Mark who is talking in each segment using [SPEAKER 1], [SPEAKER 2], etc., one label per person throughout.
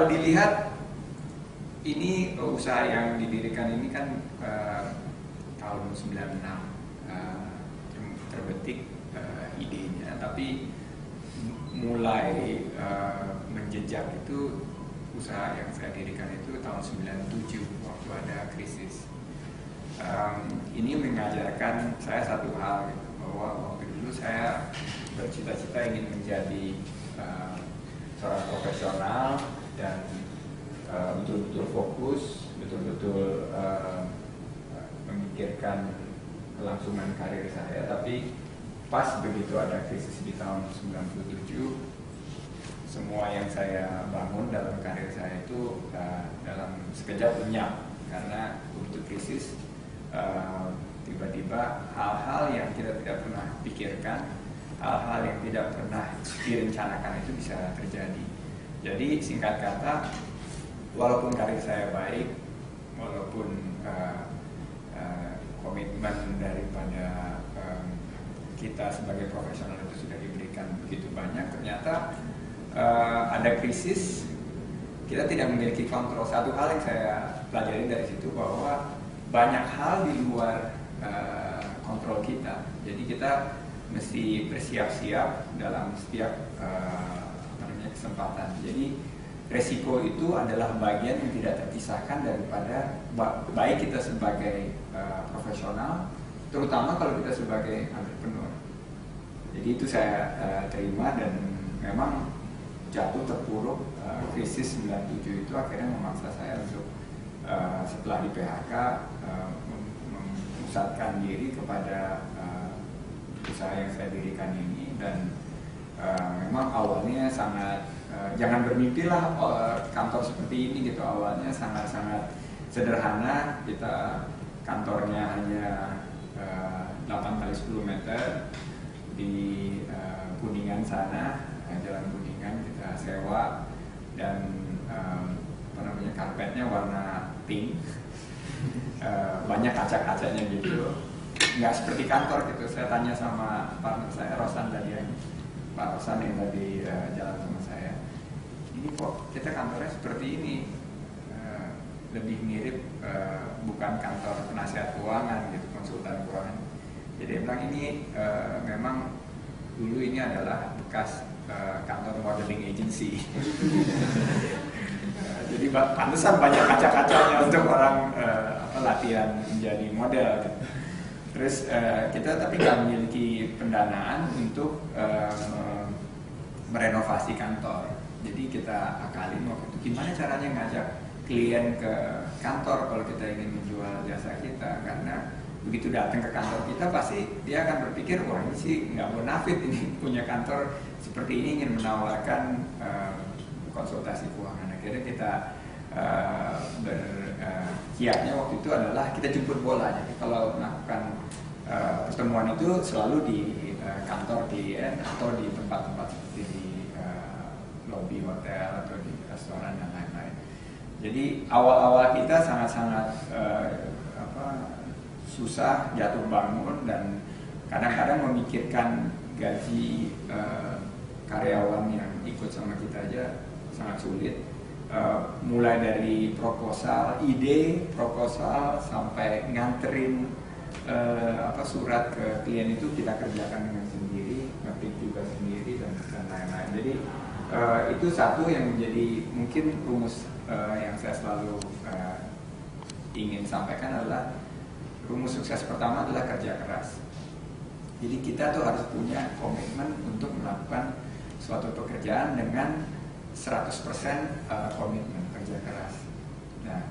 [SPEAKER 1] kalau dilihat ini usaha yang didirikan ini kan tahun 96 terbetik idenya, tapi mulai menjejak itu usaha yang saya dirikan itu tahun 97 waktu ada krisis. Ini mengajarkan saya satu hal gitu, bahwa waktu dulu saya bercita-cita ingin menjadi seorang profesional dan betul-betul fokus, betul-betul memikirkan kelangsungan karir saya. Tapi pas begitu ada krisis di tahun 97, semua yang saya bangun dalam karir saya itu dalam sekejap lenyap, karena begitu krisis tiba-tiba hal-hal yang kita tidak pernah pikirkan, hal-hal yang tidak pernah direncanakan itu bisa terjadi. Jadi singkat kata, walaupun karir saya baik, walaupun komitmen daripada kita sebagai profesional itu sudah diberikan begitu banyak, ternyata ada krisis, kita tidak memiliki kontrol. Satu hal yang saya pelajari dari situ, bahwa banyak hal di luar kontrol kita. Jadi kita mesti bersiap-siap dalam setiap kesempatan. Jadi resiko itu adalah bagian yang tidak terpisahkan daripada baik kita sebagai profesional, terutama kalau kita sebagai entrepreneur. Jadi itu saya terima, dan memang jatuh terpuruk krisis 97 itu akhirnya memaksa saya untuk setelah di PHK memusatkan diri kepada usaha yang saya dirikan ini. Dan memang awalnya sangat jangan bermimpilah kantor seperti ini gitu. Awalnya sangat-sangat sederhana. Kita kantornya hanya 8 kali 10 meter di Kuningan sana, Jalan Kuningan, kita sewa, dan karpetnya warna pink, banyak kaca-kacanya gitu, nggak seperti kantor gitu. Saya tanya sama partner saya, Rosan tadi, Pak Rosan yang tadi jalan sama saya, ini kok kita kantornya seperti ini, lebih mirip bukan kantor penasihat keuangan gitu, konsultan keuangan. Jadi dia bilang ini memang dulu ini adalah bekas kantor modeling agency. Jadi pantesan banyak kaca-kacanya untuk orang latihan menjadi model. Terus kita tapi nggak memiliki pendanaan untuk merenovasi kantor. Jadi kita akalin waktu itu gimana caranya ngajak klien ke kantor kalau kita ingin menjual jasa kita, karena begitu datang ke kantor kita pasti dia akan berpikir, wah ini sih nggak bonafit, ini punya kantor seperti ini ingin menawarkan konsultasi keuangan. Akhirnya kita kiatnya waktu itu adalah kita jemput bola. Jadi kalau melakukan pertemuan itu selalu di kantor klien atau di tempat-tempat seperti di lobi hotel atau di restoran dan lain-lain. Jadi awal-awal kita sangat-sangat susah, jatuh bangun, dan kadang-kadang memikirkan gaji karyawan yang ikut sama kita aja sangat sulit. Mulai dari proposal, ide proposal, sampai nganterin surat ke klien itu kita kerjakan dengan sendiri, ngetik juga sendiri, dan lain-lain. Jadi itu satu yang menjadi mungkin rumus yang saya selalu ingin sampaikan adalah rumus sukses pertama adalah kerja keras. Jadi kita tuh harus punya komitmen untuk melakukan suatu pekerjaan dengan 100% komitmen kerja keras. Nah,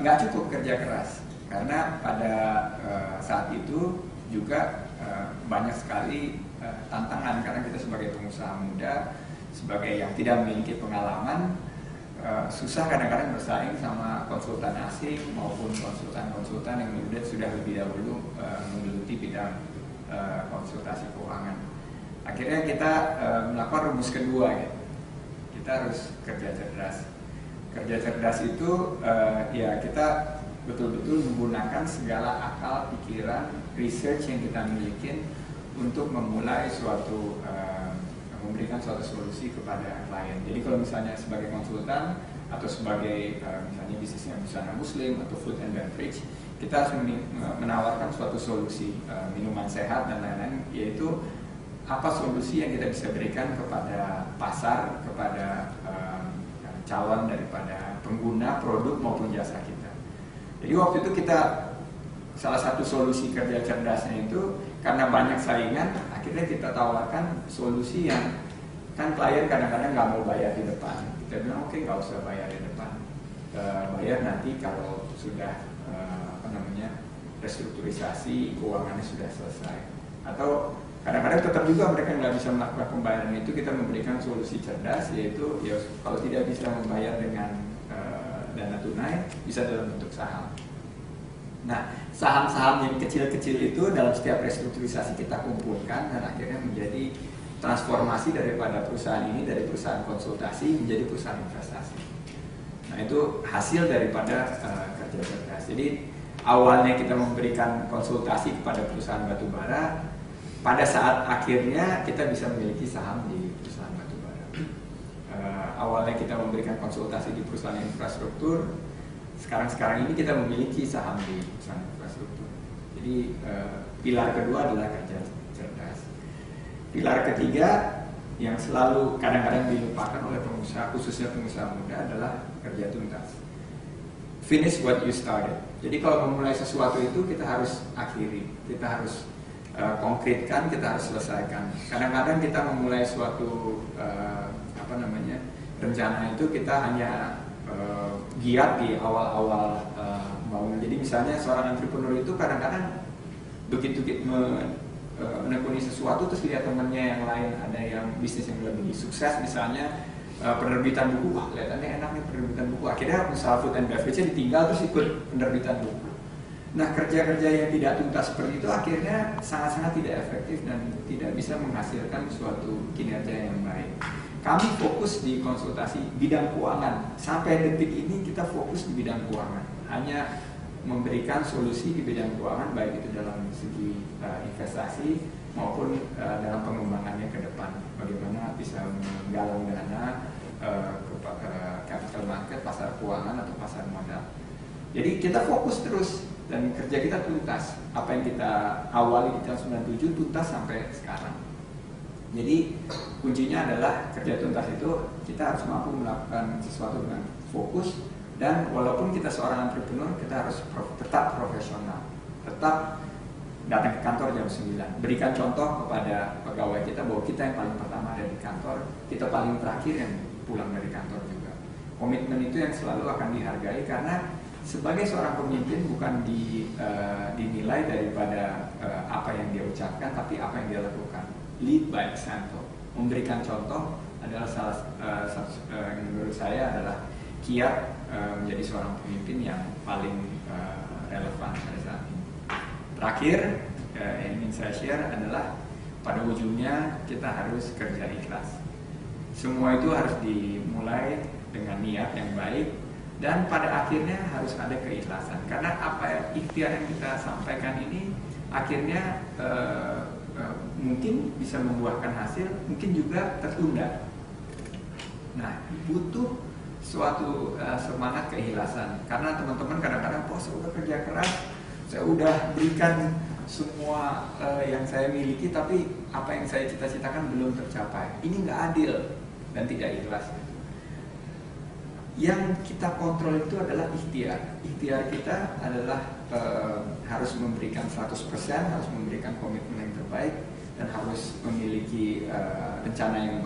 [SPEAKER 1] nggak cukup kerja keras, karena pada saat itu juga banyak sekali tantangan, karena kita sebagai pengusaha muda, sebagai yang tidak memiliki pengalaman, susah kadang-kadang bersaing sama konsultan asing maupun konsultan-konsultan yang sudah lebih dahulu menggeluti bidang konsultasi keuangan. Akhirnya kita melakukan rumus kedua, gitu. Kita harus kerja cerdas. Kerja cerdas itu ya kita betul-betul menggunakan segala akal, pikiran, research yang kita miliki untuk memulai suatu memberikan suatu solusi kepada klien. Jadi kalau misalnya sebagai konsultan atau sebagai misalnya bisnisnya busana muslim atau food and beverage, kita harus menawarkan suatu solusi minuman sehat dan lain-lain, yaitu apa solusi yang kita bisa berikan kepada pasar, kepada calon daripada pengguna produk maupun jasa kita. Jadi waktu itu kita salah satu solusi kerja cerdasnya itu karena banyak saingan, akhirnya kita tawarkan solusi yang kan klien kadang-kadang nggak mau bayar di depan. Kita bilang oke, nggak usah bayar di depan, bayar nanti kalau sudah restrukturisasi keuangannya sudah selesai. Atau kadang-kadang tetap juga mereka nggak bisa melakukan pembayaran itu, kita memberikan solusi cerdas, yaitu ya kalau tidak bisa membayar dengan dana tunai, bisa dalam bentuk saham. Nah, saham-saham yang kecil-kecil itu dalam setiap restrukturisasi kita kumpulkan dan akhirnya menjadi transformasi daripada perusahaan ini dari perusahaan konsultasi menjadi perusahaan investasi. Nah, itu hasil daripada kerja cerdas. Jadi awalnya kita memberikan konsultasi kepada perusahaan batubara, pada saat akhirnya kita bisa memiliki saham di perusahaan batubara. Awalnya kita memberikan konsultasi di perusahaan infrastruktur, sekarang ini kita memiliki saham di perusahaan infrastruktur. Jadi pilar kedua adalah kerja cerdas. Pilar ketiga yang selalu kadang-kadang dilupakan oleh pengusaha, khususnya pengusaha muda, adalah kerja tuntas. Finish what you started. Jadi kalau memulai sesuatu itu kita harus akhiri, kita harus konkretkan, kita harus selesaikan. Kadang-kadang kita memulai suatu rencana itu kita hanya giat di awal-awal bangun. Jadi misalnya seorang entrepreneur itu kadang-kadang begitu menekuni sesuatu terus lihat temannya yang lain ada yang bisnis yang lebih sukses, misalnya penerbitan buku, wah kelihatannya enak nih penerbitan buku, akhirnya usaha food and beverage ditinggal terus ikut penerbitan buku. Nah, kerja-kerja yang tidak tuntas seperti itu akhirnya sangat-sangat tidak efektif dan tidak bisa menghasilkan suatu kinerja yang baik. Kami fokus di konsultasi bidang keuangan. Sampai detik ini kita fokus di bidang keuangan, hanya memberikan solusi di bidang keuangan, baik itu dalam segi investasi maupun dalam pengembangannya ke depan. Bagaimana bisa menggalang dana ke capital market, pasar keuangan atau pasar modal. Jadi kita fokus terus dan kerja kita tuntas. Apa yang kita awali di tahun 97 tuntas sampai sekarang. Jadi kuncinya adalah kerja tuntas itu kita harus mampu melakukan sesuatu dengan fokus, dan walaupun kita seorang entrepreneur kita harus tetap profesional, tetap datang ke kantor jam 9, berikan contoh kepada pegawai kita bahwa kita yang paling pertama ada di kantor, kita paling terakhir yang pulang dari kantor juga. Komitmen itu yang selalu akan dihargai, karena sebagai seorang pemimpin bukan dinilai daripada apa yang dia ucapkan, tapi apa yang dia lakukan. Lead by example, memberikan contoh adalah salah satu yang menurut saya adalah kiat menjadi seorang pemimpin yang paling relevan pada saat ini. Terakhir yang ingin saya share adalah pada ujungnya kita harus kerja ikhlas. Semua itu harus dimulai dengan niat yang baik, dan pada akhirnya harus ada keikhlasan. Karena apa ikhtiar yang kita sampaikan ini akhirnya mungkin bisa membuahkan hasil, mungkin juga tertunda. Nah, butuh suatu semangat keikhlasan. Karena teman-teman kadang-kadang, saya udah kerja keras, saya udah berikan semua yang saya miliki, tapi apa yang saya cita-citakan belum tercapai. Ini nggak adil dan tidak ikhlas. Yang kita kontrol itu adalah ikhtiar. Ikhtiar kita adalah harus memberikan 100%, harus memberikan komitmen yang terbaik, dan harus memiliki rencana yang